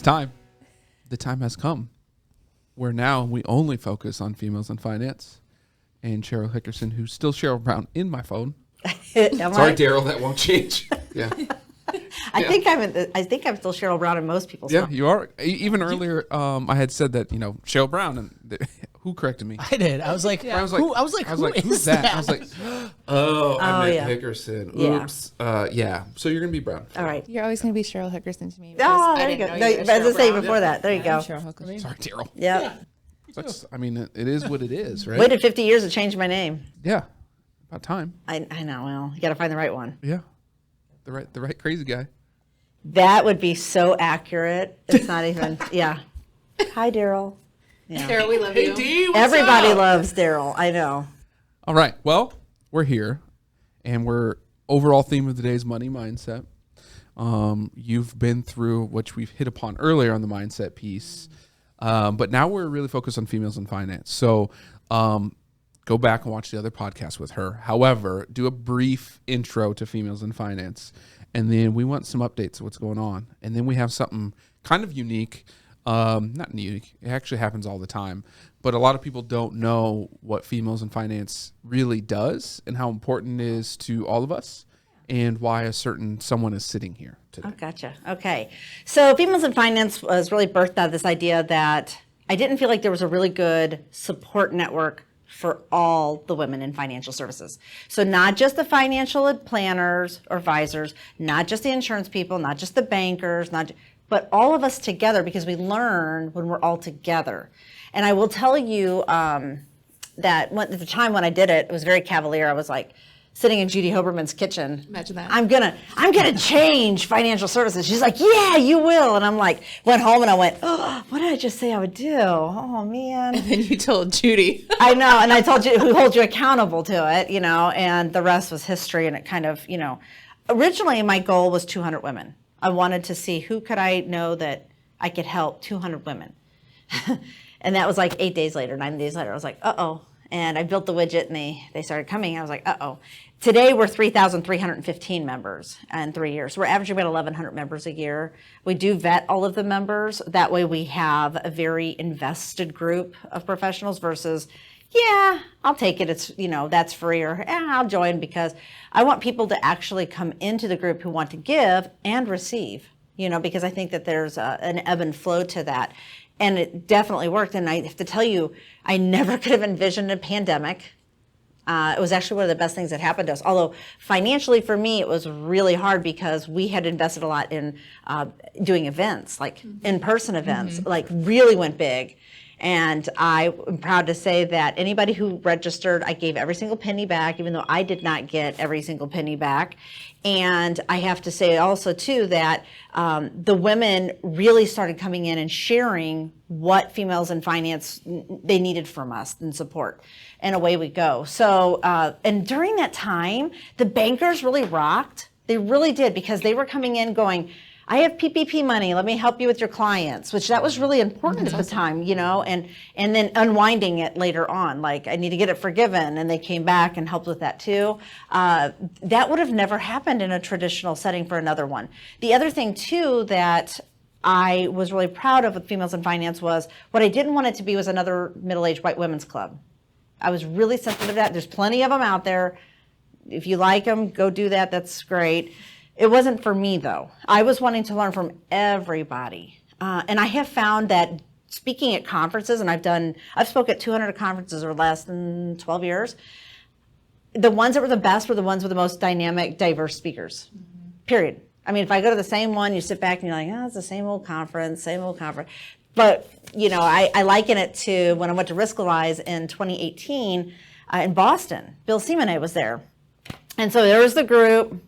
time. The time has come where now we only focus on females in finance. And Sheryl Hickerson, who's still Sheryl Brown in my phone. Sorry, Daryl, that won't change. Yeah. I think I'm still Sheryl Brown in most people's phone. You are. Even earlier, I had said that, Sheryl Brown, and who corrected me? I did. I was like, I was like, who's that? I was like, I meant Hickerson. Oops. Yeah. So you're gonna be Brown. All right. You're always going to be Sheryl Hickerson to me. Oh, there you go. No, as I say before that. There you go. Sheryl Hickerson. Sorry, Daryl. Yeah. It is what it is, right? Waited 50 years to change my name. Yeah. About time. I know. Well, you got to find the right one. Yeah. The right crazy guy. That would be so accurate. It's not even. Yeah. Hi, Daryl. Yeah. Daryl, we love you. D, Everybody loves Daryl. I know. All right. Well, we're here, and we're overall theme of the day is money mindset. You've been through, which we've hit upon earlier on the mindset piece, but now we're really focused on females in finance. So go back and watch the other podcast with her. However, do a brief intro to females in finance, and then we want some updates of what's going on. And then we have something kind of unique. Not unique. It actually happens all the time. But a lot of people don't know what females in finance really does and how important it is to all of us and why someone is sitting here today. Oh, gotcha. Okay. So Females in Finance was really birthed out of this idea that I didn't feel like there was a really good support network for all the women in financial services. So not just the financial planners or advisors, not just the insurance people, not just the bankers, but all of us together, because we learn when we're all together. And I will tell you that at the time when I did it, it was very cavalier. I was like sitting in Judy Hoberman's kitchen. Imagine that. I'm gonna change financial services. She's like, yeah, you will. And I'm like, went home and I went, oh, what did I just say I would do? Oh man. And then you told Judy. I know, and I told you who holds you accountable to it, and the rest was history. And it kind of, originally my goal was 200 women. I wanted to see who could I know that I could help 200 women. And that was like 9 days later. I was like, uh-oh. And I built the widget and they started coming. I was like, uh-oh. Today we're 3,315 members in 3 years. We're averaging about 1,100 members a year. We do vet all of the members. That way we have a very invested group of professionals versus, yeah, I'll take it. It's, that's free, or I'll join, because I want people to actually come into the group who want to give and receive, because I think that there's an ebb and flow to that. And it definitely worked. And I have to tell you, I never could have envisioned a pandemic. It was actually one of the best things that happened to us. Although financially for me, it was really hard because we had invested a lot in doing events, like in-person events, like really went big. And I am proud to say that anybody who registered, I gave every single penny back, even though I did not get every single penny back. And I have to say also, too, that the women really started coming in and sharing what females in finance, they needed from us and support. And away we go. So, and during that time, the bankers really rocked. They really did, because they were coming in going, I have PPP money. Let me help you with your clients, which that was really important at the time, and then unwinding it later on. Like, I need to get it forgiven. And they came back and helped with that too. That would have never happened in a traditional setting for another one. The other thing too that I was really proud of with Females in Finance was what I didn't want it to be was another middle-aged white women's club. I was really sensitive to that. There's plenty of them out there. If you like them, go do that. That's great. It wasn't for me, though. I was wanting to learn from everybody. And I have found that speaking at conferences, and I've spoken at 200 conferences over less than 12 years, the ones that were the best were the ones with the most dynamic, diverse speakers, period. I mean, if I go to the same one, you sit back and you're like, oh, it's the same old conference. But, I liken it to when I went to Riskalyze in 2018 in Boston. Bill Simonet was there. And so there was the group.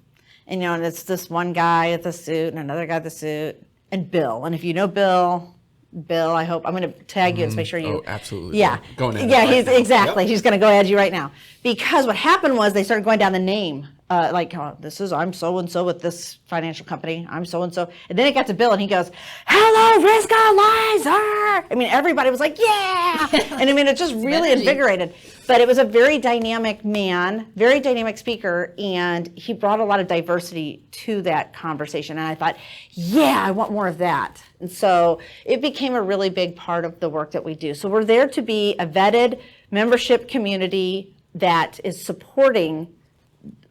And, and it's this one guy with the suit and another guy with the suit and Bill. And if you know Bill, I hope I'm going to tag you and make sure you. Oh, absolutely. Yeah. Going in. Yeah, he's going to go at you right now. Because what happened was they started going down the name. I'm so-and-so with this financial company. I'm so-and-so. And then it got to Bill and he goes, hello, Riskalyzer. I mean, everybody was like, yeah. And it just really invigorated. But it was a very dynamic man, very dynamic speaker, and he brought a lot of diversity to that conversation. And I thought, yeah, I want more of that. And so it became a really big part of the work that we do. So we're there to be a vetted membership community that is supporting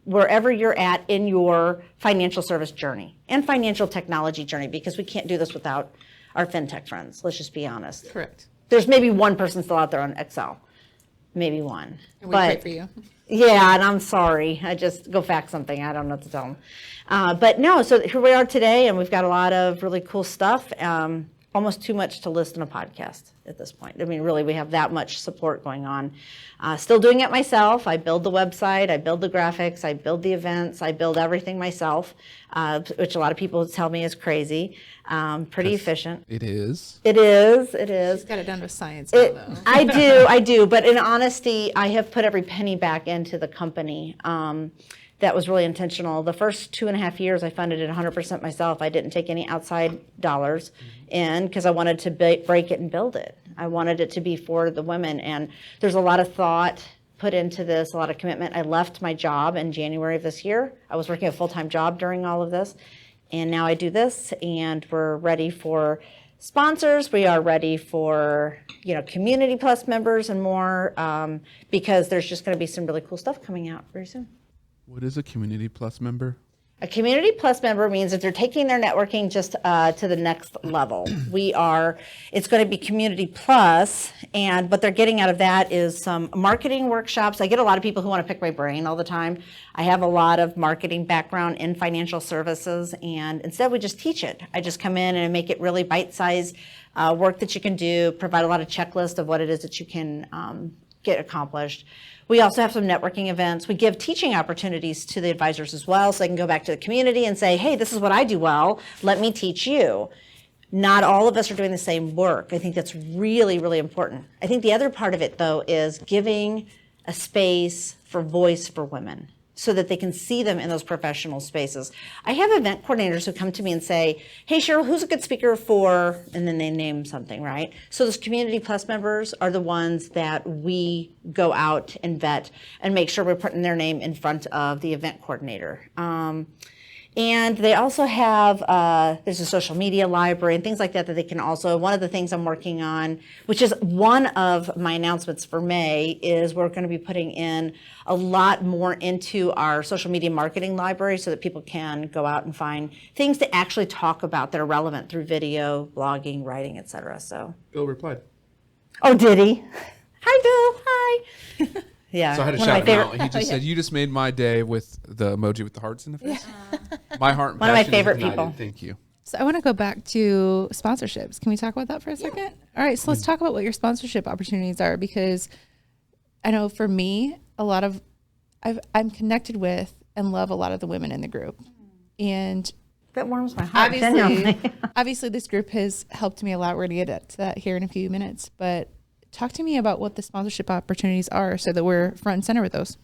wherever you're at in your financial service journey and financial technology journey, because we can't do this without our fintech friends. Let's just be honest. Correct. There's maybe one person still out there on Excel, maybe one. And we pray for you. Yeah, and I'm sorry. I just go fax something. I don't know what to tell them. But no, so here we are today, and we've got a lot of really cool stuff. Almost too much to list in a podcast at this point. I mean, really, we have that much support going on. Still doing it myself. I build the website, I build the graphics, I build the events, I build everything myself, which a lot of people tell me is crazy. Pretty efficient. It is. It is. It is. She's got it done with science now, though. I do. But in honesty, I have put every penny back into the company. That was really intentional. The first 2.5 years, I funded it 100% myself. I didn't take any outside dollars in because I wanted to break it and build it. I wanted it to be for the women. And there's a lot of thought put into this, a lot of commitment. I left my job in January of this year. I was working a full-time job during all of this. And now I do this, and we're ready for sponsors. We are ready for, Community Plus members and more, because there's just going to be some really cool stuff coming out very soon. What is a Community Plus member? A Community Plus member means if they're taking their networking just to the next level. It's going to be Community Plus, and what they're getting out of that is some marketing workshops. I get a lot of people who want to pick my brain all the time. I have a lot of marketing background in financial services, and instead we just teach it. I just come in and make it really bite-sized work that you can do, provide a lot of checklists of what it is that you can get accomplished. We also have some networking events. We give teaching opportunities to the advisors as well, so they can go back to the community and say, hey, this is what I do well. Let me teach you. Not all of us are doing the same work. I think that's really, really important. I think the other part of it, though, is giving a space for voice for women so that they can see them in those professional spaces. I have event coordinators who come to me and say, hey, Sheryl, who's a good speaker for, and then they name something, right? So those Community Plus members are the ones that we go out and vet and make sure we're putting their name in front of the event coordinator. And they also have, there's a social media library and things like that they can also, one of the things I'm working on, which is one of my announcements for May, is we're going to be putting in a lot more into our social media marketing library so that people can go out and find things to actually talk about that are relevant through video, blogging, writing, et cetera. So. Bill replied. Oh, did he? Hi, Bill. Hi. Yeah. So I had to shout him out. He just said, you just made my day with the emoji with the hearts in the face. My heart and one of my passion is favorite ignited. people. Thank you. So I want to go back to sponsorships. Can we talk about that for a second? All right, so let's talk about what your sponsorship opportunities are, because I know for me, I'm connected with and love a lot of the women in the group. And that warms my heart. Genuinely. obviously this group has helped me a lot. We're going to get to that here in a few minutes, but talk to me about what the sponsorship opportunities are so that we're front and center with those.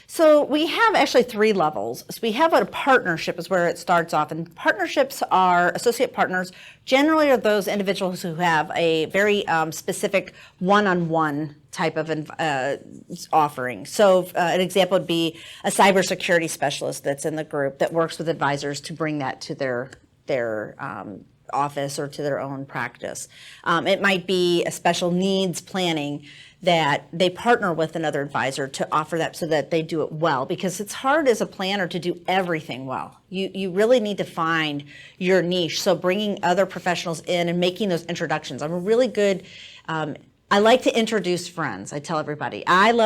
So we have actually 3 levels. So we have a partnership is where it starts off, and partnerships are associate partners. Generally are those individuals who have a very specific one-on-one type of offering. So an example would be a cybersecurity specialist that's in the group that works with advisors to bring that to their office or to their own practice. It might be a special needs planning that they partner with another advisor to offer that so that they do it well, because it's hard as a planner to do everything well. You really need to find your niche. So bringing other professionals in and making those introductions. I'm a really good, I like to introduce friends. I tell everybody, I'm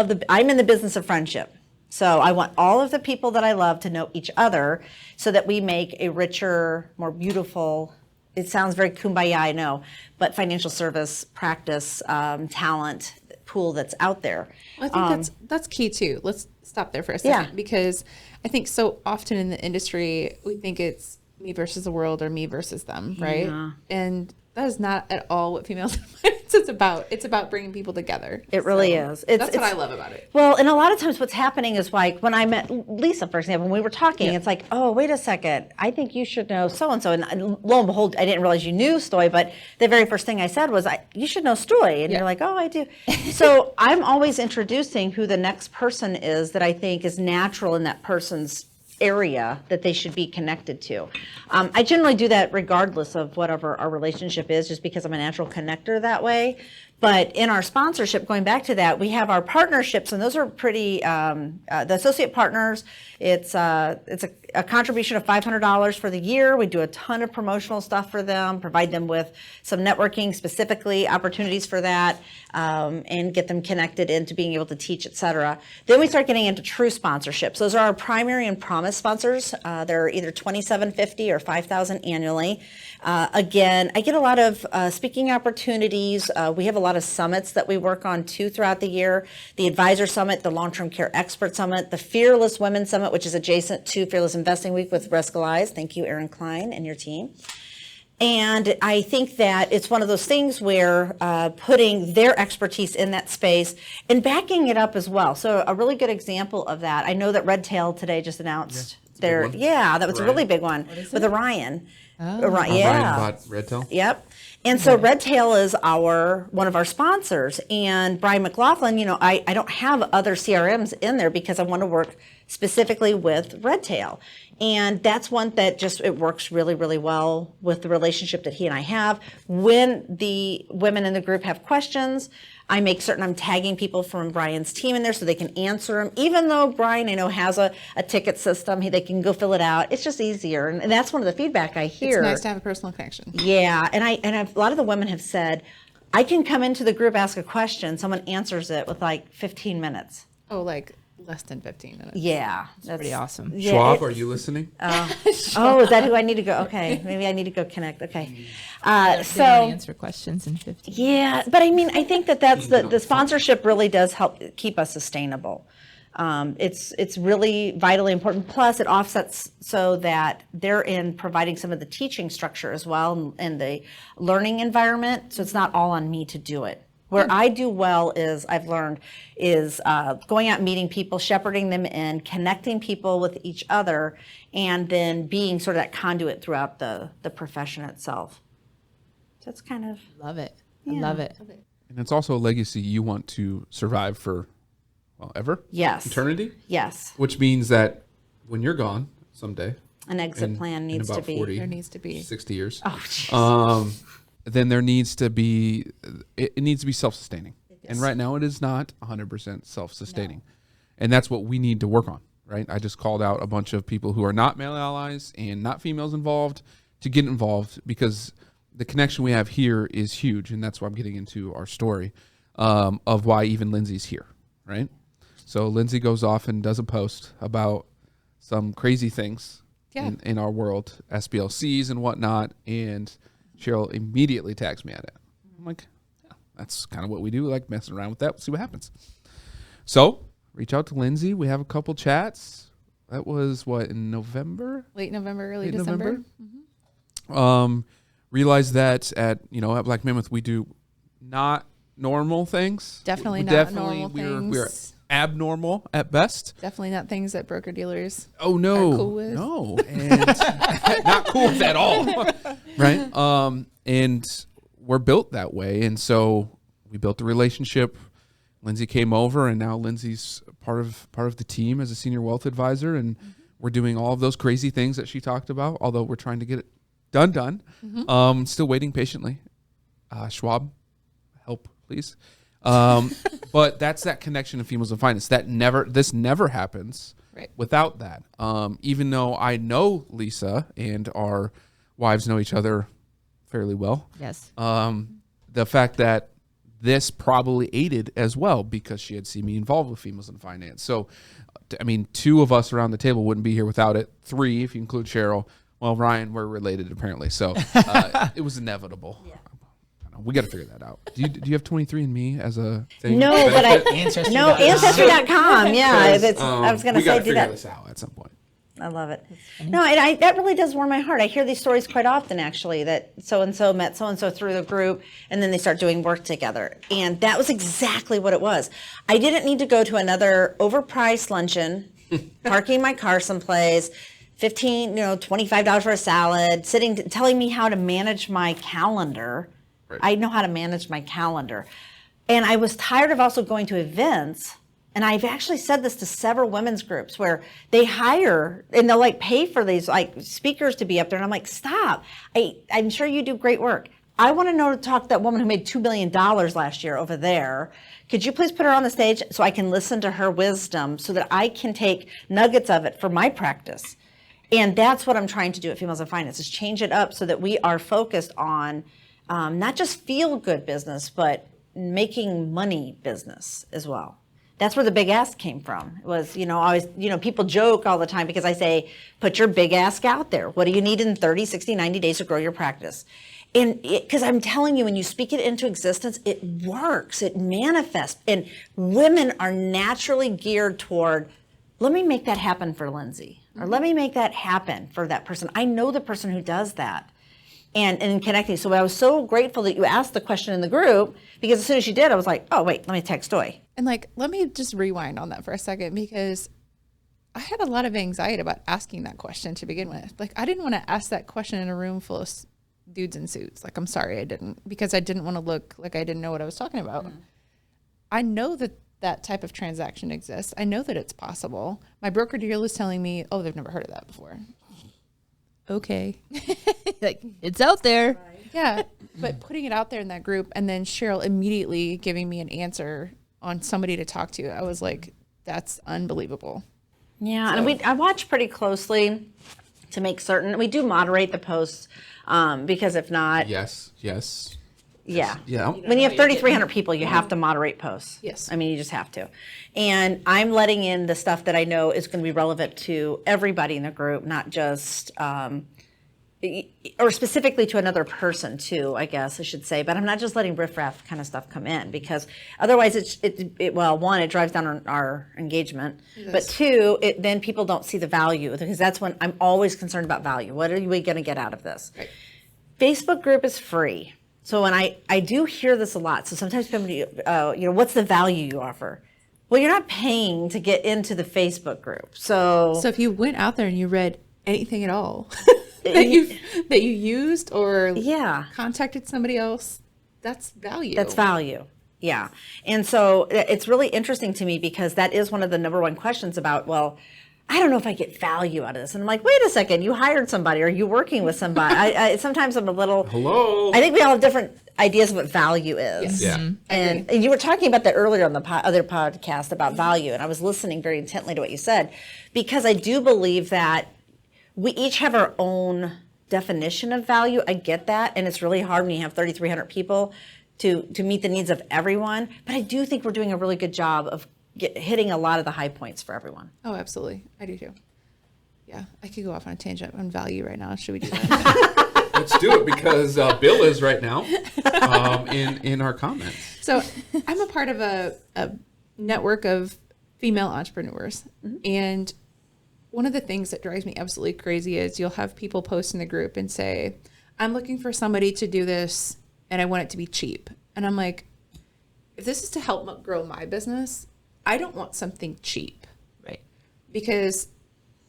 in the business of friendship. So I want all of the people that I love to know each other so that we make a richer, more beautiful, it sounds very kumbaya, I know, but financial service practice, talent pool that's out there. Well, I think that's key too. Let's stop there for a second, because I think so often in the industry, we think it's me versus the world or me versus them, right? Yeah. And that is not at all what females in finance So it's about bringing people together. It really is. That's what I love about it. Well, and a lot of times what's happening is like when I met Lisa, for example, when we were talking, it's like, oh, wait a second, I think you should know so-and-so. And lo and behold, I didn't realize you knew Stoy, but the very first thing I said was, you should know Stoy. And you're like, oh, I do. So I'm always introducing who the next person is that I think is natural in that person's area that they should be connected to. I generally do that regardless of whatever our relationship is, just because I'm a natural connector that way. But in our sponsorship, going back to that, we have our partnerships, and those are pretty, the associate partners, it's a contribution of $500 for the year. We do a ton of promotional stuff for them, provide them with some networking, specifically opportunities for that, and get them connected into being able to teach, et cetera. Then we start getting into true sponsorships. Those are our primary and promise sponsors. They're either $2,750 or $5,000 annually. Again, I get a lot of speaking opportunities. We have a lot of summits that we work on too throughout the year. The Advisor Summit, the Long-Term Care Expert Summit, the Fearless Women Summit, which is adjacent to Fearless Investing Week with Risk Allies. Thank you, Erin Klein and your team. And I think that it's one of those things where putting their expertise in that space and backing it up as well. So a really good example of that, I know that Redtail today just announced that was a really big one with Orion. Ryan bought Redtail. Yep. And so Redtail is one of our sponsors. And Brian McLaughlin, I don't have other CRMs in there because I want to work specifically with Redtail. And that's one that it works really, really well with the relationship that he and I have. When the women in the group have questions, I make certain I'm tagging people from Brian's team in there so they can answer them. Even though Brian, I know, has a ticket system, they can go fill it out. It's just easier. And that's one of the feedback I hear. It's nice to have a personal connection. Yeah. And a lot of the women have said, I can come into the group, ask a question, someone answers it with like 15 minutes. Oh, like less than 15 minutes. Yeah. That's pretty awesome. Yeah, Schwab, are you listening? Oh, is that who I need to go? Okay. Maybe I need to go connect. Okay. So answer questions in 15. Yeah. But I mean, I think that's the sponsorship really does help keep us sustainable. It's really vitally important. Plus, it offsets so that they're in providing some of the teaching structure as well and the learning environment. So it's not all on me to do it. Where I do well I've learned is going out and meeting people, shepherding them in, connecting people with each other, and then being sort of that conduit throughout the profession itself. So it's kind of... Love it. I love it. And it's also a legacy you want to survive for, ever? Yes. Eternity? Yes. Which means that when you're gone someday... An exit plan needs to be... There needs to be. 60 years. Oh, jeez. Then there needs to be, it needs to be self-sustaining. Yes. And right now it is not 100% self-sustaining. No. And that's what we need to work on, right? I just called out a bunch of people who are not male allies and not females involved to get involved because the connection we have here is huge. And that's why I'm getting into our story of why even Lindsay's here, right? So Lindsay goes off and does a post about some crazy things in our world, SBLCs and whatnot, and Sheryl immediately tags me at it. I'm like, that's kind of what we do. We like messing around with that. We'll see what happens. So reach out to Lindsay. We have a couple chats. That was in November? Late November, early December. Mm-hmm. Realized that at Black Mammoth, we do not normal things. Definitely not normal things. We're abnormal at best. Definitely not things that broker dealers are cool with. No, and not cool with at all, right? And we're built that way, and so we built a relationship. Lindsay came over, and now Lindsay's part of the team as a senior wealth advisor, and we're doing all of those crazy things that she talked about. Although we're trying to get it done. Mm-hmm. Still waiting patiently. Schwab, help, please. But that's that connection of females in finance. This never happens without that. Even though I know Lisa and our wives know each other fairly well. Yes. The fact that this probably aided as well because she had seen me involved with females in finance. So, I mean, 2 of us around the table wouldn't be here without it. 3, if you include Sheryl. Well, Ryan, we're related apparently. So it was inevitable. Yeah. We got to figure that out. Do you have 23andMe as a thing? No, but Ancestry.com. Yeah, I was going to say do that. We got to figure this out at some point. I love it. No, and that really does warm my heart. I hear these stories quite often, actually, that so-and-so met so-and-so through the group, and then they start doing work together. And that was exactly what it was. I didn't need to go to another overpriced luncheon, parking my car someplace, $25 for a salad, telling me how to manage my calendar. Right. I know how to manage my calendar. And I was tired of also going to events. And I've actually said this to several women's groups where they hire and they'll like pay for these like speakers to be up there. And I'm like, stop. I'm sure you do great work. I want to talk to that woman who made $2 million last year over there. Could you please put her on the stage so I can listen to her wisdom so that I can take nuggets of it for my practice? And that's what I'm trying to do at Females in Finance, is change it up so that we are focused on not just feel-good business, but making money business as well. That's where the big ask came from. It was, people joke all the time because I say, put your big ask out there. What do you need in 30, 60, 90 days to grow your practice? And because I'm telling you, when you speak it into existence, it works, it manifests. And women are naturally geared toward, let me make that happen for Lindsay, or let me make that happen for that person. I know the person who does that. And connecting. So I was so grateful that you asked the question in the group, because as soon as you did, I was like, oh, wait, let me text Joy. And let me just rewind on that for a second, because I had a lot of anxiety about asking that question to begin with. I didn't want to ask that question in a room full of dudes in suits. I'm sorry, I didn't, because I didn't want to look like I didn't know what I was talking about. Mm-hmm. I know that type of transaction exists. I know that it's possible. My broker-dealer is telling me, oh, they've never heard of that before. Okay. It's out there. Right. Yeah. But putting it out there in that group, and then Sheryl immediately giving me an answer on somebody to talk to, I was like, that's unbelievable. Yeah. So. And I watch pretty closely to make certain. We do moderate the posts because if not. Yes. Yeah. Yeah. When you have 3,300 people, you have to moderate posts. Yes. I mean, you just have to. And I'm letting in the stuff that I know is going to be relevant to everybody in the group, not just, or specifically to another person too, I guess I should say. But I'm not just letting riffraff kind of stuff come in, because otherwise one, it drives down our engagement. Yes. But two, then people don't see the value, because that's when I'm always concerned about value. What are we going to get out of this? Right. Facebook group is free. So when I do hear this a lot. So sometimes somebody, what's the value you offer? Well, you're not paying to get into the Facebook group. So if you went out there and you read anything at all that you used or contacted somebody else, that's value. That's value. Yeah. And so it's really interesting to me, because that is one of the number one questions about, well, I don't know if I get value out of this. And I'm like, wait a second, you hired somebody, or are you working with somebody? Sometimes I'm a little, hello. I think we all have different ideas of what value is. Yes. Yeah. And you were talking about that earlier on the other podcast about value. And I was listening very intently to what you said, because I do believe that we each have our own definition of value. I get that. And it's really hard when you have 3,300 people to meet the needs of everyone. But I do think we're doing a really good job of hitting a lot of the high points for everyone. Oh, absolutely. I do too. Yeah. I could go off on a tangent on value right now. Should we do that? Let's do it, because Bill is right now in our comments. So I'm a part of a network of female entrepreneurs. Mm-hmm. And one of the things that drives me absolutely crazy is you'll have people post in the group and say, I'm looking for somebody to do this and I want it to be cheap. And I'm like, if this is to help grow my business, I don't want something cheap, right? Because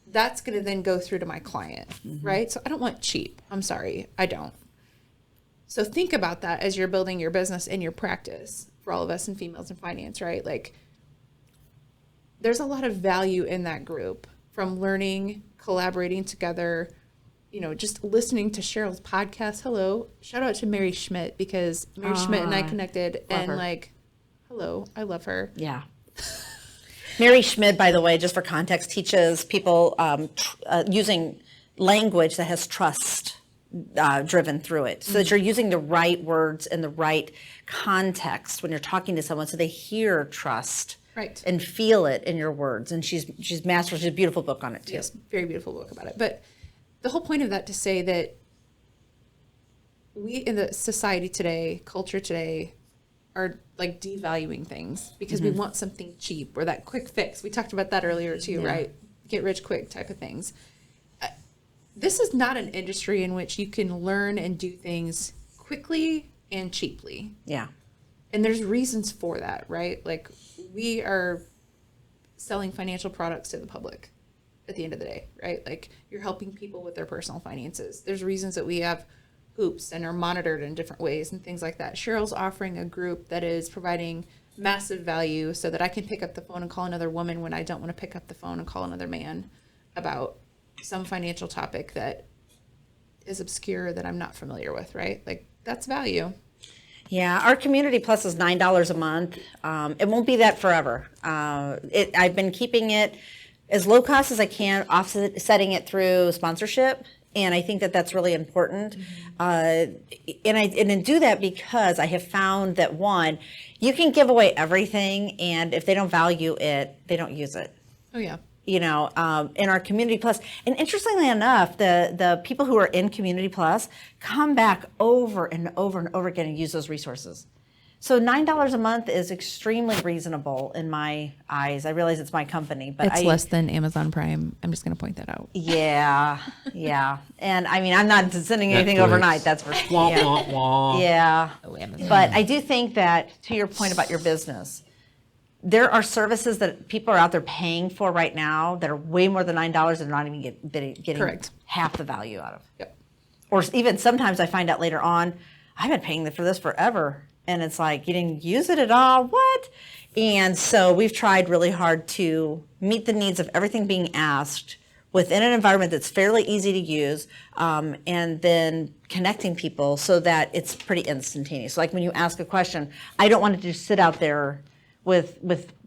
that's going to then go through to my client, mm-hmm. right? So I don't want cheap. I'm sorry, I don't. So think about that as you're building your business and your practice for all of us in Females in Finance, right? There's a lot of value in that group, from learning, collaborating together, just listening to Sheryl's podcast. Hello, shout out to Mary Schmidt, because Mary Schmidt and I connected, and her. Hello, I love her. Yeah. Mary Schmidt, by the way, just for context, teaches people using language that has trust driven through it, so that you're using the right words in the right context when you're talking to someone, so they hear trust and feel it in your words. And she's mastered. She's a beautiful book on it too. Yes, very beautiful book about it. But the whole point of that to say that we in the society today, culture today, are devaluing things because we want something cheap or that quick fix. We talked about that earlier too, right? get rich quick type of things. This is not an industry in which you can learn and do things quickly and cheaply. Yeah. And there's reasons for that, right? Like, we are selling financial products to the public at the end of the day, right? Like, you're helping people with their personal finances. There's reasons that we have hoops and are monitored in different ways and things like that. Sheryl's offering a group that is providing massive value so that I can pick up the phone and call another woman when I don't want to pick up the phone and call another man about some financial topic that is obscure that I'm not familiar with, right? Like, that's value. Yeah, our Community Plus is $9 a month. It won't be that forever. I've been keeping it as low cost as I can, offsetting it through sponsorship, and I think that that's really important. And I do that because I have found that, one, you can give away everything, and if they don't value it, they don't use it. Oh, yeah. You know, in our Community Plus. And interestingly enough, the people who are in Community Plus come back over and over and over again and use those resources. So $9 a month is extremely reasonable in my eyes. I realize it's my company, but it's less than Amazon Prime. I'm just going to point that out. Yeah, yeah. And I mean, I'm not sending anything Netflix. overnight. That's for sure. Wah, wah, wah. Yeah. Oh, Amazon. But I do think that, to your point about your business, there are services that people are out there paying for right now that are way more than $9 and not even getting Correct. half the value out of. Yep. Or even sometimes I find out later on, I've been paying for this forever. And it's like, you didn't use it at all? What? And so we've tried really hard to meet the needs of everything being asked within an environment that's fairly easy to use, and then connecting people so that it's pretty instantaneous. Like when you ask a question, I don't want to just sit out there with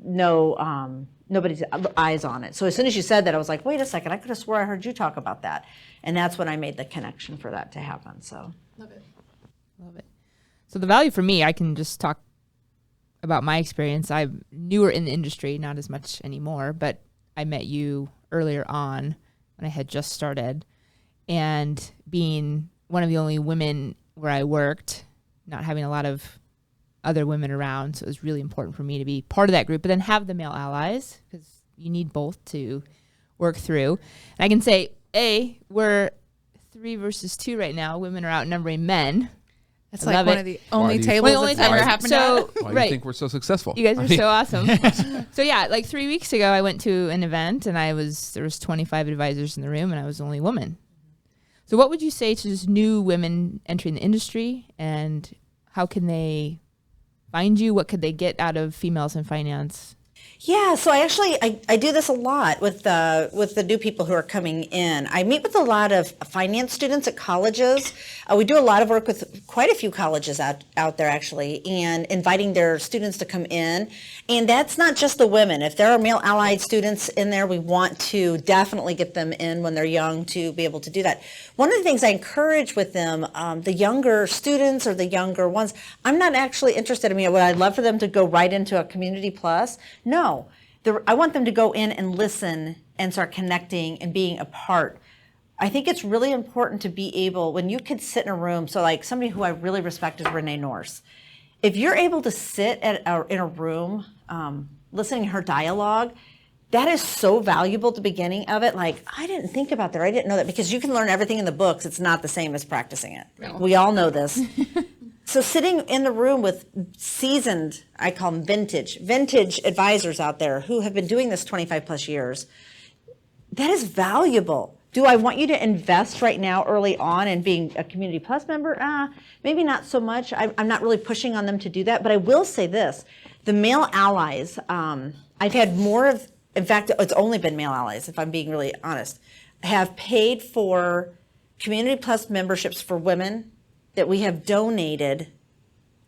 no nobody's eyes on it. So as soon as you said that, I was like, wait a second, I could have swore I heard you talk about that. And that's when I made the connection for that to happen. So Love it. Love it. So the value for me, I can just talk about my experience. I'm newer in the industry, not as much anymore, but I met you earlier on when I had just started, and being one of the only women where I worked, not having a lot of other women around. So it was really important for me to be part of that group, but then have the male allies, because you need both to work through. And I can say, we're 3 versus 2 right now. Women are outnumbering men. That's I like love one it. of the Why only do you- tables One of the that's only ever times. happened So, Why do you right. think we're so successful? You guys are so awesome. So yeah, like 3 weeks ago, I went to an event and there was 25 advisors in the room and I was the only woman. So what would you say to just new women entering the industry, and how can they find you? What could they get out of Females in Finance? yeah, so I do this a lot with the new people who are coming in. I meet with a lot of finance students at colleges. We do a lot of work with quite a few colleges out there actually, and inviting their students to come in. And that's not just the women. If there are male allied students in there, we want to definitely get them in when they're young to be able to do that. One of the things I encourage with them, the younger students or the younger ones, I'm not actually interested. I mean, would I love for them to go right into a Community Plus? No. I want them to go in and listen and start connecting and being a part. I think it's really important to be able, when you could sit in a room, so like somebody who I really respect is Renee Norse. If you're able to sit in a room, listening to her dialogue, that is so valuable at the beginning of it. Like, I didn't think about that. I didn't know that, because you can learn everything in the books. It's not the same as practicing it. No. We all know this. So sitting in the room with seasoned, I call them vintage advisors out there who have been doing this 25 plus years, that is valuable. Do I want you to invest right now early on in being a Community Plus member? Maybe not so much. I'm not really pushing on them to do that, but I will say this. The male allies, I've had more of, in fact, it's only been male allies, if I'm being really honest, have paid for Community Plus memberships for women that we have donated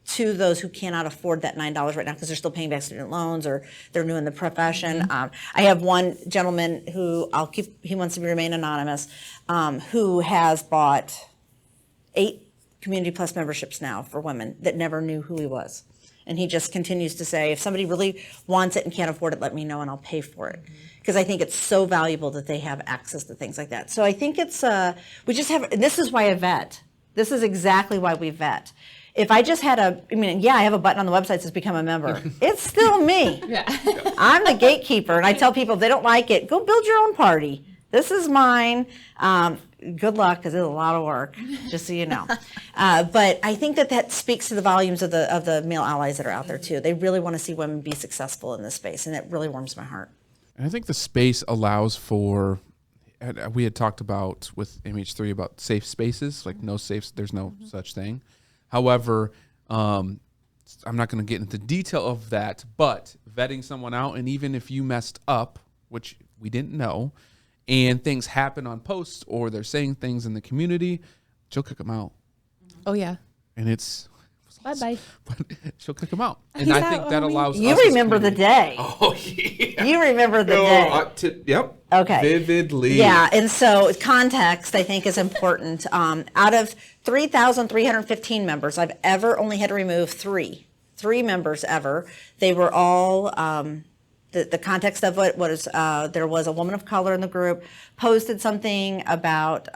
to those who cannot afford that $9 right now because they're still paying back student loans or they're new in the profession. I have one gentleman who he wants to remain anonymous, who has bought 8 Community Plus memberships now for women that never knew who he was. And he just continues to say, if somebody really wants it and can't afford it, let me know and I'll pay for it. Because I think it's so valuable that they have access to things like that. So I think it's, we just have, and this is why I vet. This is exactly why we vet. If I just had I have a button on the website that says become a member. It's still me. I'm the gatekeeper, and I tell people if they don't like it, go build your own party. This is mine. Good luck, because it's a lot of work, just so you know. But I think that speaks to the volumes of the male allies that are out there too. They really want to see women be successful in this space, and it really warms my heart. And I think the space allows for, we had talked about with MH3 about safe spaces, like there's no such thing. However, I'm not going to get into detail of that, but vetting someone out, and even if you messed up, which we didn't know, and things happen on posts or they're saying things in the community, she'll kick them out. Oh, yeah. And it's... Bye-bye. But she'll kick them out. And I think that allows you us as remember the day. Oh, yeah. You remember the day. Yep. Okay. Vividly. Yeah, and so context, I think, is important. Out of 3,315 members, I've ever only had to remove three members ever. They were all, the context of it was there was a woman of color in the group, posted something about,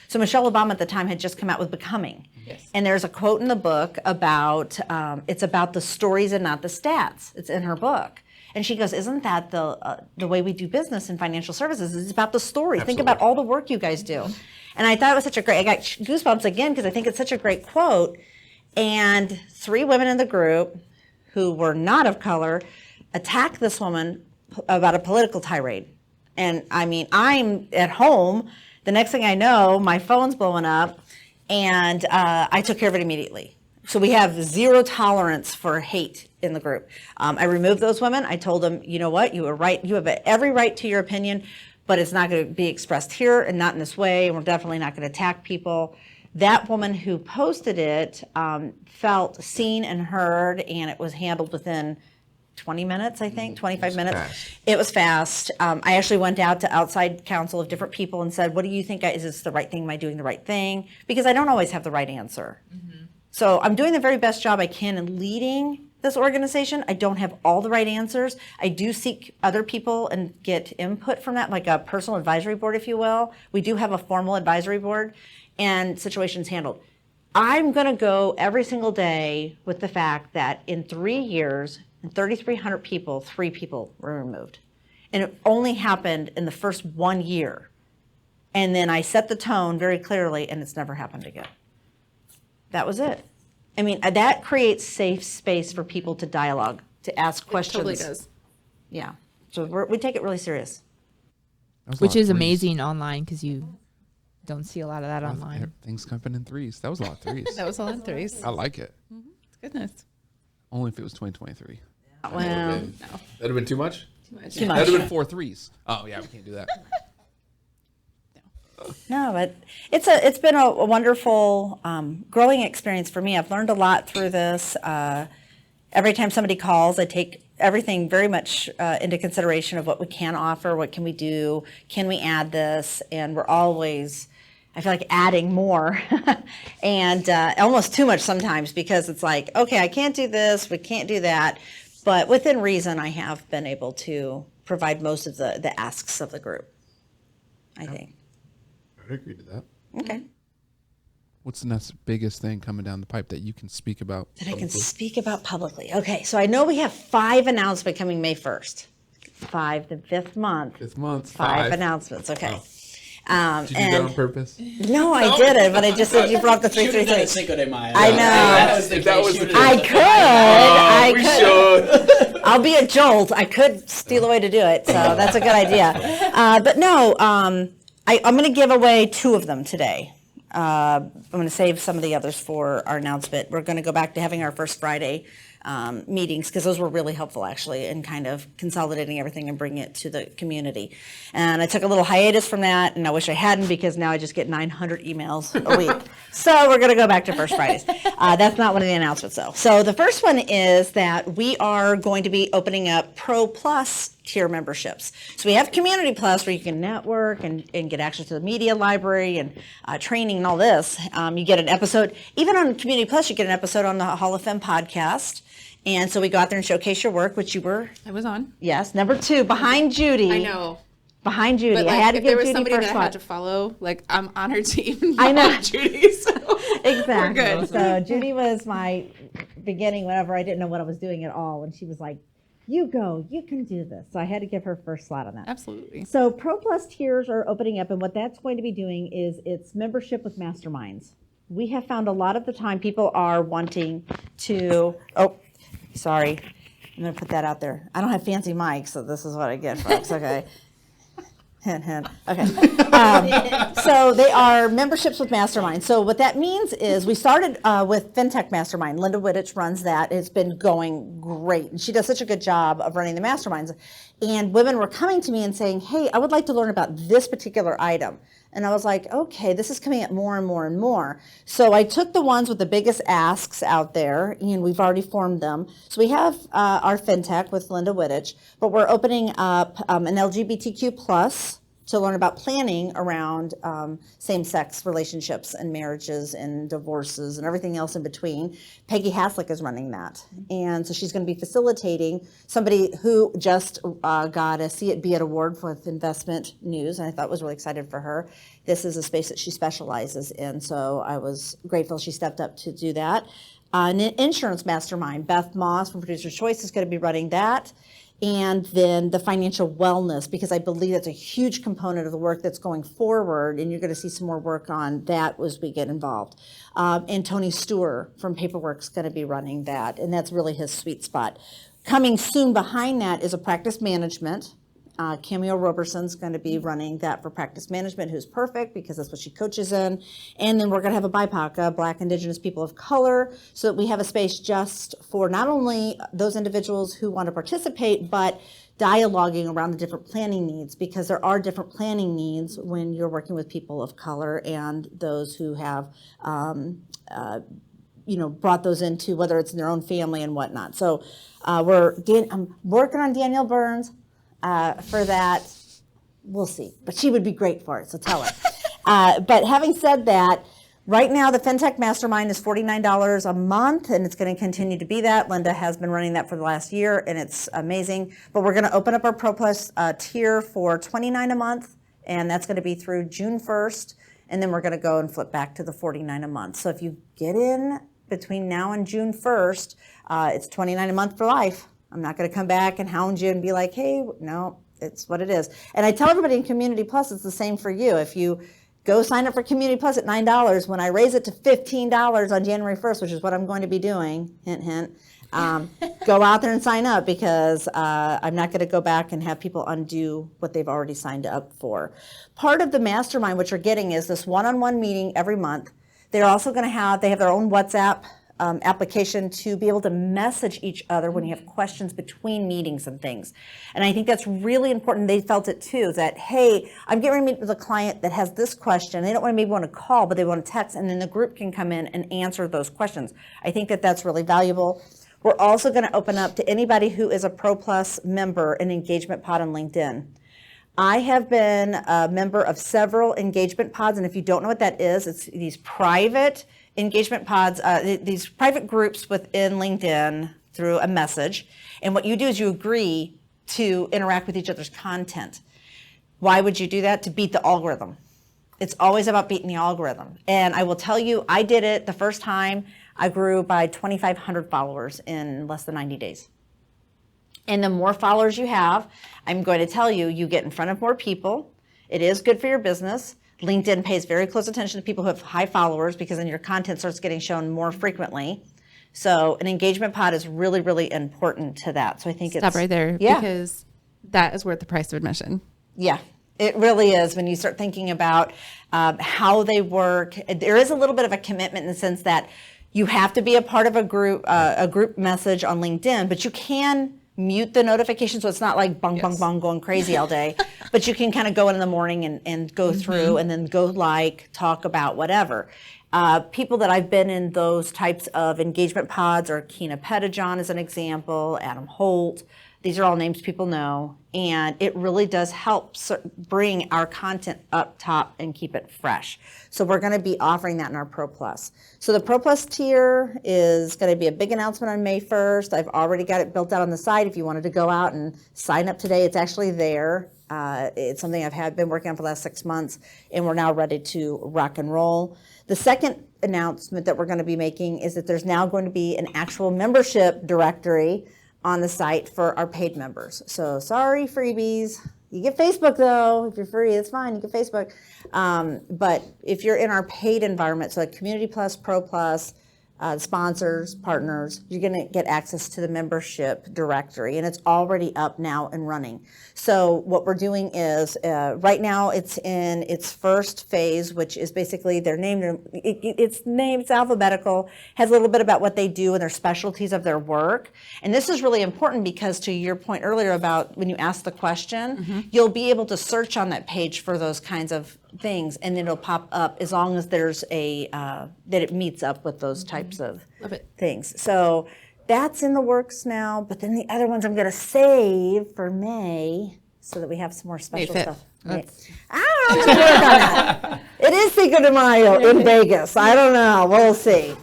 so Michelle Obama at the time had just come out with Becoming. Yes. And there's a quote in the book about, it's about the stories and not the stats. It's in her book. And she goes, isn't that the way we do business in financial services? It's about the story. Absolutely. Think about all the work you guys do. And I thought it was such a great, I got goosebumps again because I think it's such a great quote. And three women in the group who were not of color attacked this woman about a political tirade. And I mean, I'm at home. The next thing I know, my phone's blowing up. And I took care of it immediately. So we have zero tolerance for hate in the group. I removed those women. I told them, you know what, you are right. You have every right to your opinion, but it's not going to be expressed here and not in this way. And we're definitely not going to attack people. That woman who posted it felt seen and heard, and it was handled within 20 minutes, I think, 25 minutes. Fast. It was fast. I actually went out to outside counsel of different people and said, what do you think? Is this the right thing? Am I doing the right thing? Because I don't always have the right answer. Mm-hmm. So I'm doing the very best job I can in leading this organization. I don't have all the right answers. I do seek other people and get input from that, like a personal advisory board, if you will. We do have a formal advisory board, and situations handled. I'm going to go every single day with the fact that in 3 years, and 3,300 people, 3 people were removed. And it only happened in the first 1 year. And then I set the tone very clearly, and it's never happened again. That was it. I mean, that creates safe space for people to dialogue, to ask questions. Totally does. Yeah. So we take it really serious. Which is amazing online because you don't see a lot of that online. Things happen in threes. That was a lot of threes. That was all in threes. I like it. Goodness. Only if it was 2023. Well, That'd have been too much? Too much. too much. That'd have been 4 threes. Oh yeah, we can't do that. No, but it's been a wonderful growing experience for me. I've learned a lot through this. Every time somebody calls, I take everything very much into consideration of what we can offer, what can we do, can we add this, and we're always, I feel like, adding more, and almost too much sometimes, because it's like, okay, I can't do this, we can't do that, but within reason, I have been able to provide most of the asks of the group, I think. I'd agree to that. Okay. What's the next biggest thing coming down the pipe that you can speak about? That I can speak about publicly. Okay, so I know we have 5 announcements coming May 1st. 5, the 5th month. 5th month. 5 announcements, okay. Did you do that on purpose? No, I didn't, but I just said you brought the 333. Cinco de Mayo. I know. That was the That case. was You the would've I done it. could. I We could. should. I'll be a jolt. I could steal away to do it, so that's a good idea. But no, I'm going to give away 2 of them today. I'm going to save some of the others for our announcement. We're going to go back to having our first Friday meetings, because those were really helpful, actually, in kind of consolidating everything and bringing it to the community. And I took a little hiatus from that, and I wish I hadn't, because now I just get 900 emails a week. So we're going to go back to First Fridays. That's not one of the announcements, though. So the first one is that we are going to be opening up Pro Plus tier memberships. So we have Community Plus, where you can network and get access to the media library and training and all this. You get an episode, even on Community Plus, you get an episode on the Hall of Fame podcast. And so we go out there and showcase your work, which you were, I was on. yes, number 2, behind Judy. I know. behind Judy. But I like, had to if there give was Judy somebody first that I slot. had to follow, like I'm honored to even I know. follow Judy. So Exactly. We're good. So Judy was my beginning whenever I didn't know what I was doing at all. And she was like, you go, you can do this. So I had to give her first slot on that. Absolutely. So Pro Plus tiers are opening up, and what that's going to be doing is it's membership with masterminds. We have found a lot of the time people are wanting to, oh, sorry, I'm going to put that out there. I don't have fancy mics, so this is what I get, folks, okay? Hint, hint. Okay. So they are memberships with Mastermind. So what that means is we started with FinTech Mastermind. Linda Wittich runs that. It's been going great. And she does such a good job of running the masterminds. And women were coming to me and saying, hey, I would like to learn about this particular item. And I was like, okay, this is coming up more and more and more. So I took the ones with the biggest asks out there, and we've already formed them. So we have our FinTech with Linda Wittich, but we're opening up an LGBTQ plus to learn about planning around same-sex relationships and marriages and divorces and everything else in between. Peggy Haslick is running that. And so she's going to be facilitating somebody who just got a See It Be It award with investment news, and I thought was really excited for her. This is a space that she specializes in, so I was grateful she stepped up to do that. An insurance mastermind, Beth Moss from Producer's Choice is going to be running that. And then the financial wellness, because I believe that's a huge component of the work that's going forward, and you're going to see some more work on that as we get involved. And Tony Stewart from Paperwork's going to be running that, and that's really his sweet spot. Coming soon behind that is a practice management. Camille Roberson's going to be running that for practice management, who's perfect because that's what she coaches in. And then we're going to have a BIPOC, Black, Indigenous, People of Color, so that we have a space just for not only those individuals who want to participate, but dialoguing around the different planning needs, because there are different planning needs when you're working with people of color and those who have brought those into, whether it's in their own family and whatnot. So I'm working on Danielle Burns for that. We'll see, but she would be great for it, so tell her. But having said that, right now the FinTech Mastermind is $49 a month, and it's going to continue to be that. Linda has been running that for the last year, and it's amazing. But we're going to open up our Pro Plus tier for $29 a month, and that's going to be through June 1st, and then we're going to go and flip back to the $49 a month. So if you get in between now and June 1st, it's $29 a month for life. I'm not going to come back and hound you and be like, hey, no, it's what it is. And I tell everybody in Community Plus, it's the same for you. If you go sign up for Community Plus at $9, when I raise it to $15 on January 1st, which is what I'm going to be doing, hint, hint, go out there and sign up, because I'm not going to go back and have people undo what they've already signed up for. Part of the mastermind, what you're getting is this one-on-one meeting every month. They're also going to have their own WhatsApp application to be able to message each other when you have questions between meetings and things. And I think that's really important. They felt it too, that, hey, I'm getting ready to meet with a client that has this question. They don't maybe want to call, but they want to text, and then the group can come in and answer those questions. I think that that's really valuable. We're also going to open up to anybody who is a Pro Plus member an engagement pod on LinkedIn. I have been a member of several engagement pods, and if you don't know what that is, it's these private engagement pods, these private groups within LinkedIn through a message. And what you do is you agree to interact with each other's content. Why would you do that? To beat the algorithm. It's always about beating the algorithm. And I will tell you, I did it the first time. I grew by 2,500 followers in less than 90 days. And the more followers you have, I'm going to tell you, you get in front of more people. It is good for your business. LinkedIn pays very close attention to people who have high followers, because then your content starts getting shown more frequently. So an engagement pod is really, really important to that. So I think Stop right there, because that is worth the price of admission. Yeah, it really is. When you start thinking about how they work, there is a little bit of a commitment in the sense that you have to be a part of a group message on LinkedIn, but you can mute the notification, so it's not like bong, bong, bong going crazy all day. But you can kind of go in the morning and go through, and then go talk about whatever. People that I've been in those types of engagement pods are Keena Pettijohn as an example, Adam Holt. These are all names people know, and it really does help bring our content up top and keep it fresh. So we're going to be offering that in our Pro Plus. So the Pro Plus tier is going to be a big announcement on May 1st. I've already got it built out on the site. If you wanted to go out and sign up today, it's actually there. It's something I've been working on for the last 6 months, and we're now ready to rock and roll. The second announcement that we're going to be making is that there's now going to be an actual membership directory on the site for our paid members. So sorry, freebies. You get Facebook though. If you're free, it's fine. You get Facebook. But if you're in our paid environment, so like Community Plus, Pro Plus, sponsors, partners, you're going to get access to the membership directory, and it's already up now and running. So what we're doing is right now it's in its first phase, which is basically their name. It's alphabetical, has a little bit about what they do and their specialties of their work. And this is really important because, to your point earlier about when you ask the question, you'll be able to search on that page for those kinds of things, and it'll pop up as long as there's that it meets up with those types of things. So that's in the works now, but then the other ones I'm going to save for May so that we have some more special stuff. I'm going to work on that. It is Cinco de Mayo in Vegas. I don't know. We'll see.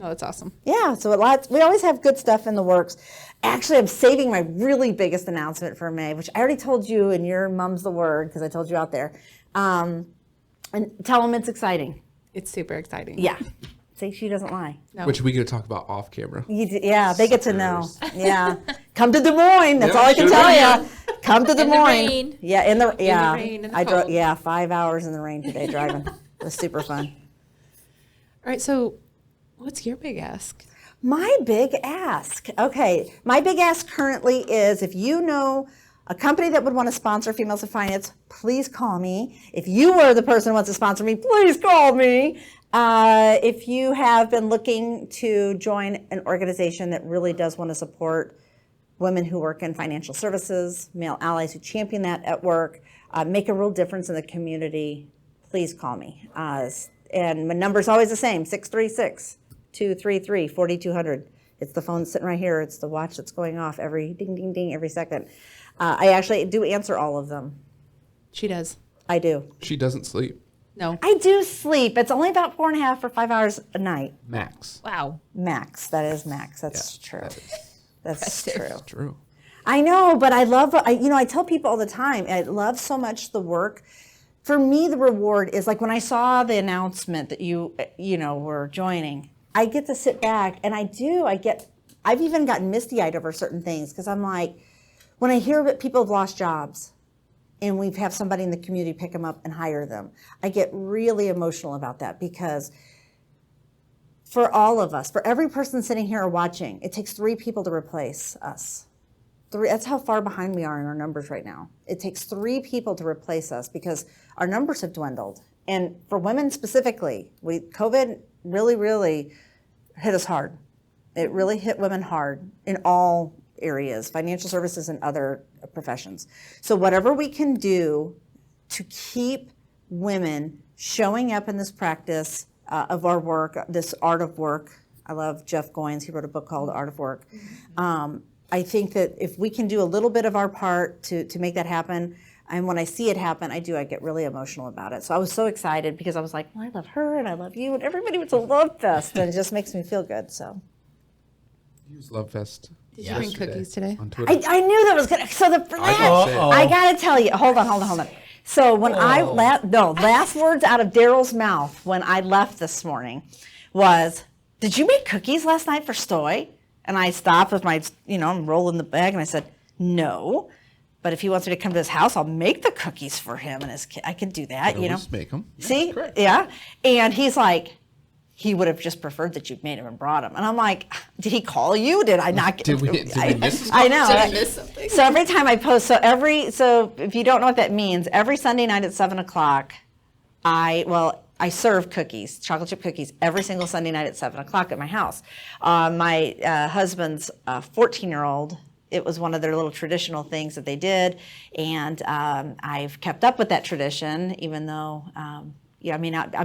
Oh, that's awesome. Yeah, so we always have good stuff in the works. Actually, I'm saving my really biggest announcement for May, which I already told you, and your mum's the word because I told you out there. And tell them it's exciting. It's super exciting. Yeah. See, she doesn't lie. No. Which we get to talk about off camera. Yeah, they get to know. Yeah. Come to Des Moines. That's all I can tell you. Come to Des In the Moines. rain. Yeah, in the rain, in the I drove. cold. Yeah, 5 hours in the rain today driving. It was super fun. All right, so what's your big ask? My big ask. Okay, my big ask currently is if you know a company that would want to sponsor Females in Finance, please call me. If you were the person who wants to sponsor me, please call me. If you have been looking to join an organization that really does want to support women who work in financial services, male allies who champion that at work, make a real difference in the community, please call me. And my number's always the same, 636-233-4200. It's the phone sitting right here. It's the watch that's going off every ding, ding, ding every second. I actually do answer all of them. She does. I do. She doesn't sleep. No. I do sleep. It's only about 4.5 or 5 hours a night. Max. Wow. Max. That is max. That's true. That's true. True. I know, but I love, I tell people all the time, I love so much the work. For me, the reward is like when I saw the announcement that you were joining, I get to sit back and I've even gotten misty-eyed over certain things because I'm like, when I hear that people have lost jobs and we have somebody in the community pick them up and hire them, I get really emotional about that because for all of us, for every person sitting here or watching, it takes 3 people to replace us. 3, that's how far behind we are in our numbers right now. It takes 3 people to replace us because our numbers have dwindled. And for women specifically, COVID really, really hit us hard. It really hit women hard in all areas, financial services and other professions. So whatever we can do to keep women showing up in this practice of our work, this art of work. I love Jeff Goins. He wrote a book called Art of Work. I think that if we can do a little bit of our part to make that happen, and when I see it happen, I get really emotional about it. So I was so excited because I was like, well, I love her and I love you, and everybody was a love fest, and it just makes me feel good. So Use Love Fest. Did you bring cookies today? On Twitter. I knew that was gonna. So I gotta tell you. Hold on. So when last words out of Daryl's mouth when I left this morning was, "Did you make cookies last night for Stoy?" And I stopped with my, I'm rolling the bag, and I said, "No, but if he wants me to come to his house, I'll make the cookies for him and his kid. I could do that, Always make them. See, yeah." And he's like, he would have just preferred that you'd made him and brought him. And I'm like, did he call you? Did I not get? Did we miss his I know. Did I miss something? So every time I post, so if you don't know what that means, every Sunday night at 7:00, I serve cookies, chocolate chip cookies, every single Sunday night at 7:00 at my house. My husband's 14-year-old, it was one of their little traditional things that they did, and I've kept up with that tradition, even though, I'm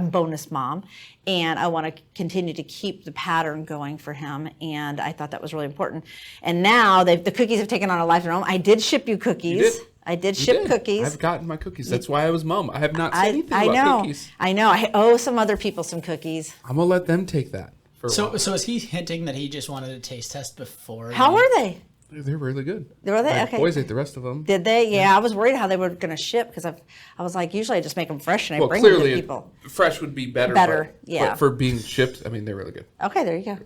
bonus mom, and I want to continue to keep the pattern going for him, and I thought that was really important. And now the cookies have taken on a life of their own. I did ship you cookies. You did. I did ship cookies. I've gotten my cookies. That's why I was mum. I have not said anything about cookies. I know. I owe some other people some cookies. I'm going to let them take that. For a So while. is he hinting that he just wanted a taste test before? How are they? They're really good. Were they? My Okay. boys ate the rest of them. Did they? Yeah, I was worried how they were going to ship because I was like, usually I just make them fresh and I Well, bring them to clearly, people. fresh would be better. Better, but, yeah. But for being shipped, I mean, they're really good. Okay, there you go.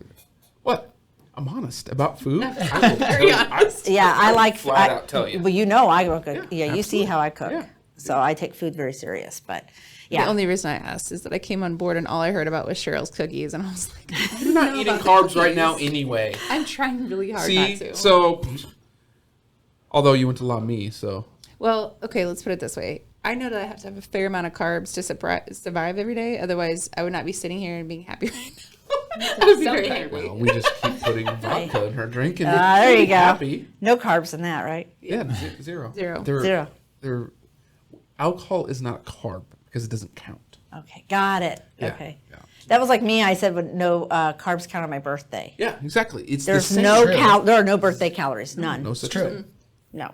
What? I'm honest about food. Very honest. Yeah, I like. Flat out tell you. Well, you know, I cook. Yeah, you see absolutely. how I cook. Yeah. So I take food very serious. But The yeah, only reason I asked is that I came on board and all I heard about was Cheryl's cookies, and I was like, You're not eating carbs right now anyway. I'm trying really hard See, not to. so although you went to La Mi, so Well, okay, let's put it this way. I know that I have to have a fair amount of carbs to survive every day. Otherwise, I would not be sitting here and being happy right now. I would be very angry. well, we just keep putting vodka in her drink and there you go. happy. No carbs in that, right? Yeah, zero. Zero. They're, alcohol is not a carb because it doesn't count. Okay, got it. Yeah, Okay. yeah. That was like me. I said with no carbs count on my birthday. Yeah, exactly. It's There's the same. no True. there are no birthday calories. None. No such True. thing. No.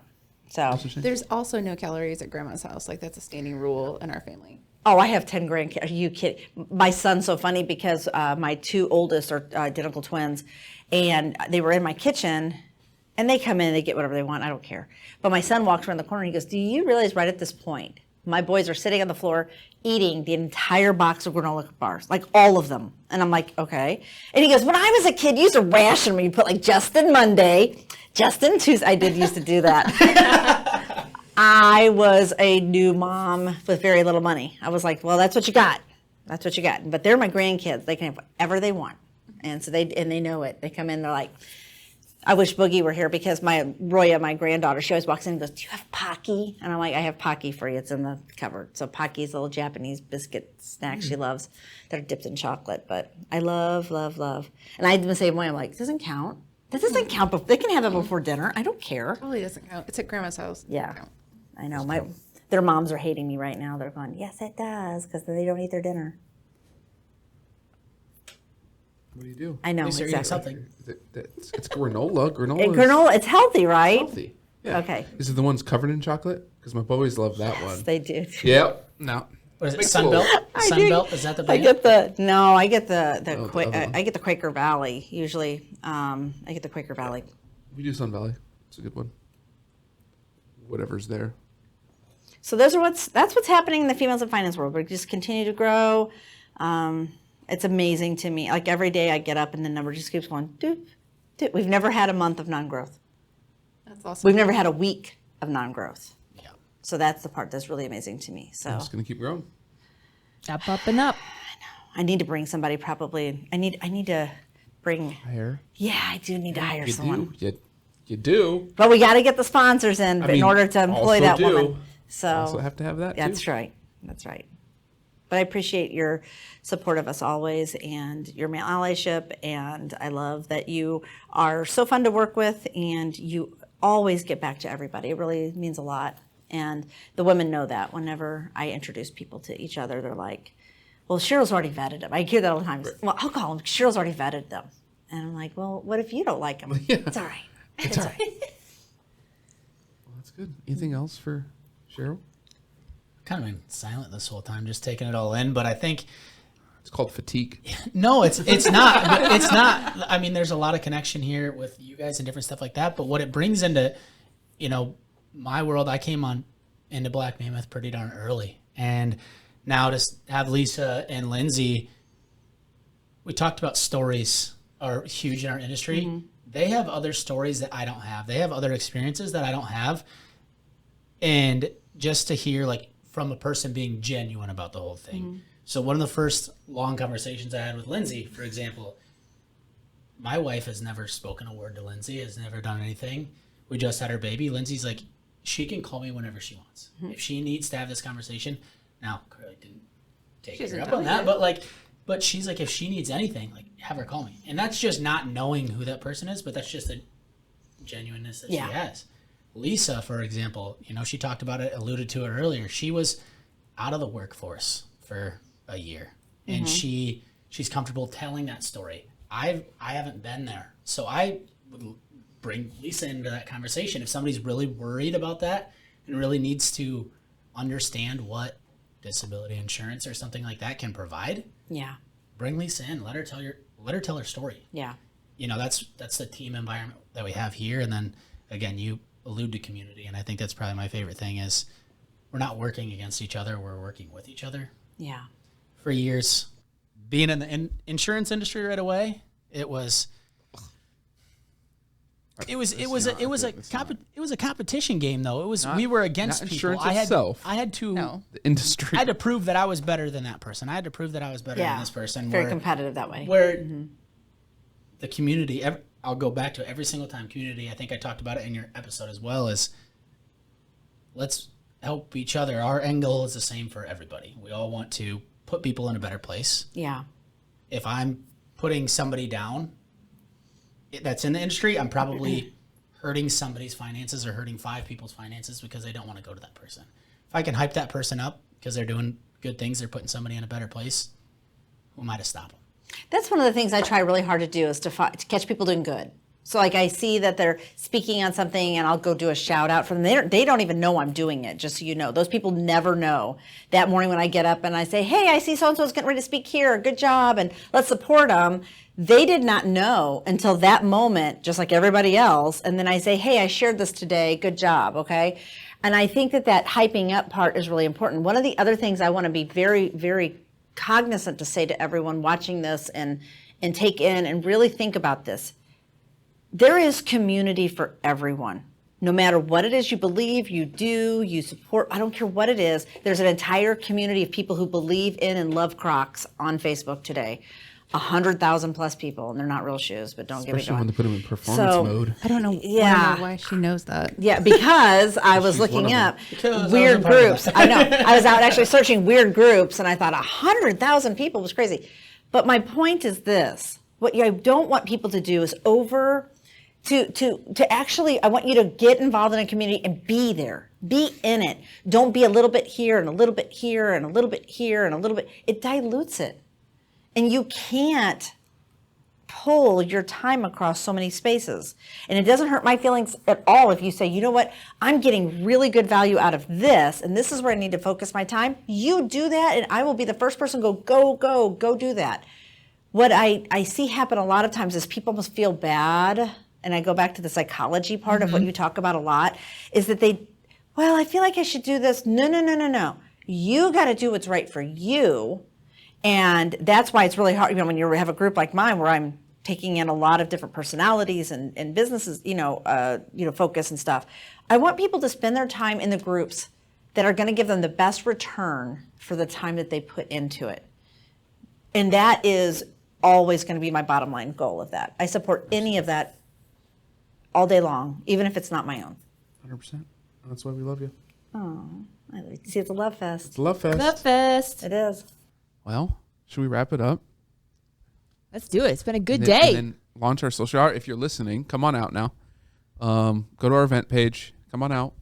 So. There's also no calories at grandma's house. Like, that's a standing rule in our family. Oh, I have 10 grandkids. Are you kidding? My son's so funny because my two oldest are identical twins, and they were in my kitchen, and they come in, they get whatever they want. I don't care. But my son walks around the corner, and he goes, do you realize right at this point, my boys are sitting on the floor eating the entire box of granola bars, like all of them. And I'm like, okay. And he goes, when I was a kid, you used to ration me. You put like Justin Monday, Justin Tuesday. I did used to do that. I was a new mom with very little money. I was like, well, that's what you got. That's what you got. But they're my grandkids. They can have whatever they want. And so they know it. They come in, they're like, I wish Boogie were here because my Roya, my granddaughter, she always walks in and goes, do you have Pocky? And I'm like, I have Pocky for you. It's in the cupboard. So Pocky's a little Japanese biscuit snack she loves that are dipped in chocolate. But I love, love, love. And I did the same way. I'm like, it doesn't count. This doesn't count. But they can have it before dinner. I don't care. Probably doesn't count. It's at grandma's house. Yeah. Count. I know. Their moms are hating me right now. They're going, yes, it does, because they don't eat their dinner. What do you do? I know, At least you're eating exactly. something. It's granola. Granola. And is granola, it's healthy, right? healthy. Yeah. Okay. Is it the ones covered in chocolate? Because my boys love that one. They do. Yep. No. What is it? Big Sunbelt? I do. Sunbelt? Is that the I brand? get the I get the other one. I get the Quaker Valley usually. I get the Quaker Valley. We do Sun Valley. It's a good one. Whatever's there. So that's what's happening in the females in finance world. We just continue to grow. It's amazing to me. Like every day I get up and the number just keeps going. Doop, doop. We've never had a month of non-growth. That's awesome. We've never had a week of non-growth. Yeah. So that's the part that's really amazing to me. So I'm just gonna keep growing. Up, up, and up. I need to bring somebody. Probably I need to bring. Hire. Yeah, I do need to hire You someone. do. You do. But we got to get the sponsors in I in mean, order to employ also that do. woman. So Also have to have that that's too. right. That's right. But I appreciate your support of us always and your allyship. And I love that you are so fun to work with and you always get back to everybody. It really means a lot. And the women know that whenever I introduce people to each other, they're like, well, Cheryl's already vetted them. I hear that all the time. Well, I'll call them. Cheryl's already vetted them. And I'm like, well, what if you don't like them? Yeah. It's all right. It's all right. Well, that's good. Anything else for Sheryl? Kind of been silent this whole time, just taking it all in. But I think It's called fatigue. no, it's not. But it's not. I mean, there's a lot of connection here with you guys and different stuff like that. But what it brings into, my world, I came on into Black Mammoth pretty darn early, and now to have Lisa and Lindsay, we talked about stories are huge in our industry. Mm-hmm. They have other stories that I don't have. They have other experiences that I don't have, and just to hear like from a person being genuine about the whole thing. Mm-hmm. So one of the first long conversations I had with Lindsay, for example, my wife has never spoken a word to Lindsay, has never done anything. We just had her baby. Lindsay's like, she can call me whenever she wants. Mm-hmm. If she needs to have this conversation. Now, Carly didn't take her hasn't up done on it that, yet. but she's like, if she needs anything, like have her call me. And that's just not knowing who that person is, but that's just a genuineness that Yeah. she has. Lisa, for example, she talked about it, alluded to it earlier. She was out of the workforce for a year, and she's comfortable telling that story. I haven't been there, so I would bring Lisa into that conversation if somebody's really worried about that and really needs to understand what disability insurance or something like that can provide. Yeah. Bring Lisa in, let her tell her story. Yeah. that's the team environment that we have here. And then again, you allude to community, and I think that's probably my favorite thing is we're not working against each other, we're working with each other. Yeah. For years, being in the insurance industry right away, it was a competition game though. It was we were against not people. insurance itself. I had to No. The industry. I had to prove that I was better than that person. I had to prove that I was better than this person. Very competitive that way. Where the community, I'll go back to it every single time. Community, I think I talked about it in your episode as well, is let's help each other. Our end goal is the same for everybody. We all want to put people in a better place. Yeah. If I'm putting somebody down that's in the industry, I'm probably hurting somebody's finances or hurting 5 people's finances because they don't want to go to that person. If I can hype that person up because they're doing good things, they're putting somebody in a better place, who am I to stop them? That's one of the things I try really hard to do is to catch people doing good. So like I see that they're speaking on something and I'll go do a shout out for them. They don't even know I'm doing it, just so you know. Those people never know. That morning when I get up and I say, hey, I see so-and-so's getting ready to speak here. Good job. And let's support them. They did not know until that moment, just like everybody else. And then I say, hey, I shared this today. Good job. Okay. And I think that hyping up part is really important. One of the other things I want to be very, very cognizant to say to everyone watching this and take in and really think about this. There is community for everyone. No matter what it is you believe, you do, you support, I don't care what it is. There's an entire community of people who believe in and love Crocs on Facebook today. 100,000 plus people, and they're not real shoes, but don't Especially get me going. when they put them in performance mode. I don't know, Yeah. why she knows that. Yeah, because I was She's one looking of them. up Because I was weird a part of groups. that. I know. I was out actually searching weird groups, and I thought 100,000 people was crazy. But my point is this: what I don't want people to do is to actually. I want you to get involved in a community and be there, be in it. Don't be a little bit here and a little bit here and a little bit here and a little bit. It dilutes it, and you can't pull your time across so many spaces. And it doesn't hurt my feelings at all if you say, you know what, I'm getting really good value out of this, and this is where I need to focus my time. You do that, and I will be the first person to go do that. What I see happen a lot of times is people must feel bad, and I go back to the psychology part of what you talk about a lot, is that I feel like I should do this. No. You got to do what's right for you. And that's why it's really hard, when you have a group like mine where I'm taking in a lot of different personalities and businesses, focus and stuff. I want people to spend their time in the groups that are going to give them the best return for the time that they put into it. And that is always going to be my bottom line goal of that. I support any of that all day long, even if it's not my own. 100%. That's why we love you. See, it's a love fest. It's a love fest. Love fest. It is. Well, should we wrap it up? Let's do it. It's been a good And day. then launch our social hour. If you're listening, come on out now. Go to our event page. Come on out.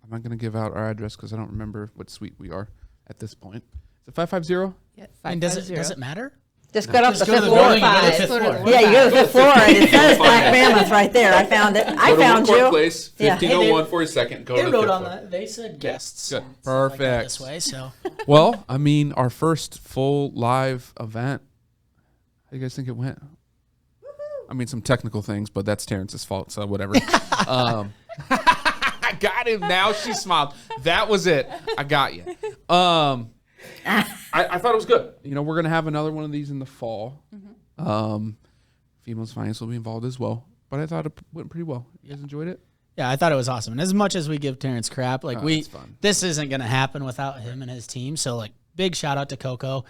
I'm not going to give out our address because I don't remember what suite we are at this point. Is it 550? Yeah, And does it matter? Just go up the Just go fifth to the floor. building and go to the fifth floor. Yeah, you go to the fifth floor, and it says Black Mammoth right there. I found it. I found you. Place, Yeah. 1501 42nd. Go They to the wrote fifth on floor. that. They said guests. Good. So I got Perfect. This way, so Well, I mean, our first full live event. How do you guys think it went? I mean, some technical things, but that's Terrence's fault, so whatever. I got him now. She smiled. That was it. I got you. I thought it was good. We're going to have another one of these in the fall. Females Finance will be involved as well. But I thought it went pretty well. You guys enjoyed it? yeah, I thought it was awesome. And as much as we give Terrence crap, it's fun. this isn't going to happen without him and his team. So big shout out to Coco.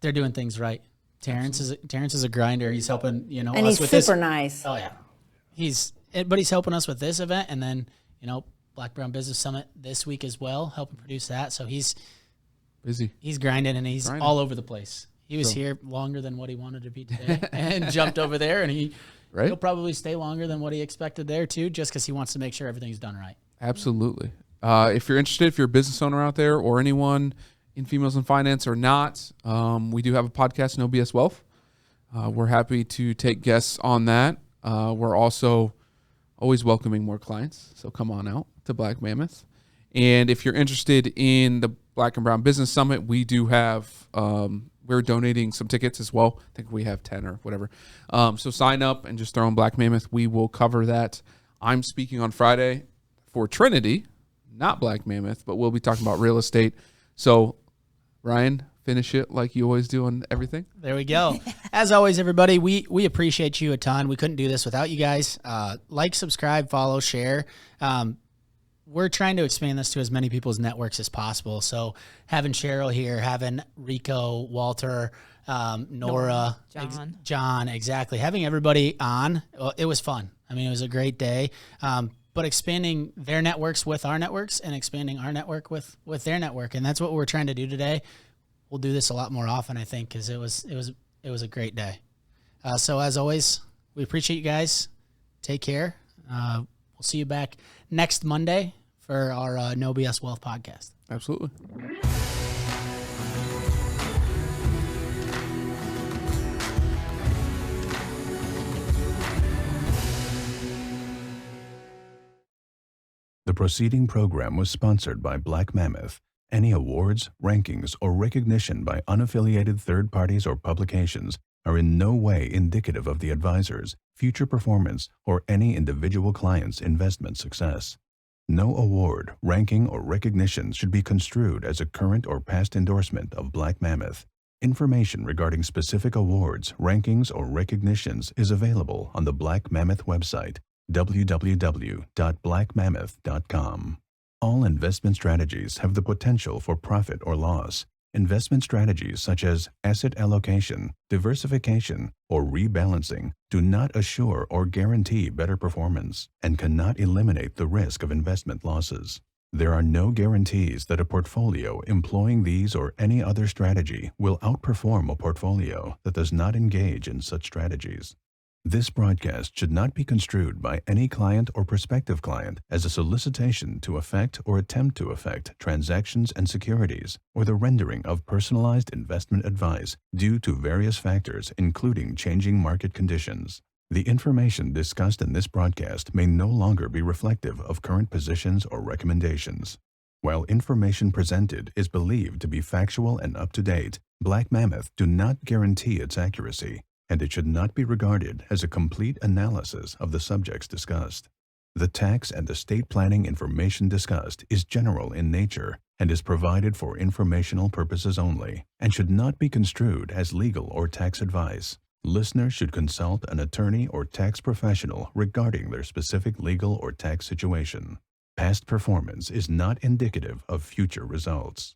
They're doing things right. Terrence is a grinder. He's helping And us he's with super this. nice. Oh yeah, he's helping us with this event, and then Black Brown Business Summit this week as well, helping produce that. So he's Busy. grinding, and he's Grinding. all over the place. He was here longer than what he wanted to be today, and jumped over there, and he'll probably stay longer than what he expected there too, just because he wants to make sure everything's done right. Absolutely. If you're interested, if you're a business owner out there or anyone in Females in Finance or not, we do have a podcast, No BS Wealth. We're happy to take guests on that. We're also always welcoming more clients, so come on out to Black Mammoth. And if you're interested in the Black and Brown Business Summit, we do have we're donating some tickets as well. I think we have 10 or whatever. So sign up and just throw in Black Mammoth. We will cover that. I'm speaking on Friday for Trinity, not Black Mammoth, but we'll be talking about real estate. So, Ryan, finish it like you always do on everything. There we go. As always, everybody, we appreciate you a ton. We couldn't do this without you guys. Like, subscribe, follow, share. We're trying to expand this to as many people's networks as possible. So having Sheryl here, having Rico, Walter, Nora, John, exactly. Having everybody on, it was fun. I mean, it was a great day. But expanding their networks with our networks and expanding our network with their network. And that's what we're trying to do today. We'll do this a lot more often, I think, because it was a great day. So as always, we appreciate you guys. Take care. We'll see you back next Monday for our No BS Wealth podcast. Absolutely. The preceding program was sponsored by Black Mammoth. Any awards, rankings, or recognition by unaffiliated third parties or publications are in no way indicative of the advisor's future performance or any individual client's investment success. No award, ranking, or recognition should be construed as a current or past endorsement of Black Mammoth. Information regarding specific awards, rankings, or recognitions is available on the Black Mammoth website, www.blackmammoth.com. All investment strategies have the potential for profit or loss. Investment strategies such as asset allocation, diversification, or rebalancing do not assure or guarantee better performance and cannot eliminate the risk of investment losses. There are no guarantees that a portfolio employing these or any other strategy will outperform a portfolio that does not engage in such strategies. This broadcast should not be construed by any client or prospective client as a solicitation to effect or attempt to effect transactions and securities or the rendering of personalized investment advice due to various factors including changing market conditions. The information discussed in this broadcast may no longer be reflective of current positions or recommendations. While information presented is believed to be factual and up-to-date, Black Mammoth do not guarantee its accuracy, and it should not be regarded as a complete analysis of the subjects discussed. The tax and estate planning information discussed is general in nature and is provided for informational purposes only and should not be construed as legal or tax advice. Listeners should consult an attorney or tax professional regarding their specific legal or tax situation. Past performance is not indicative of future results.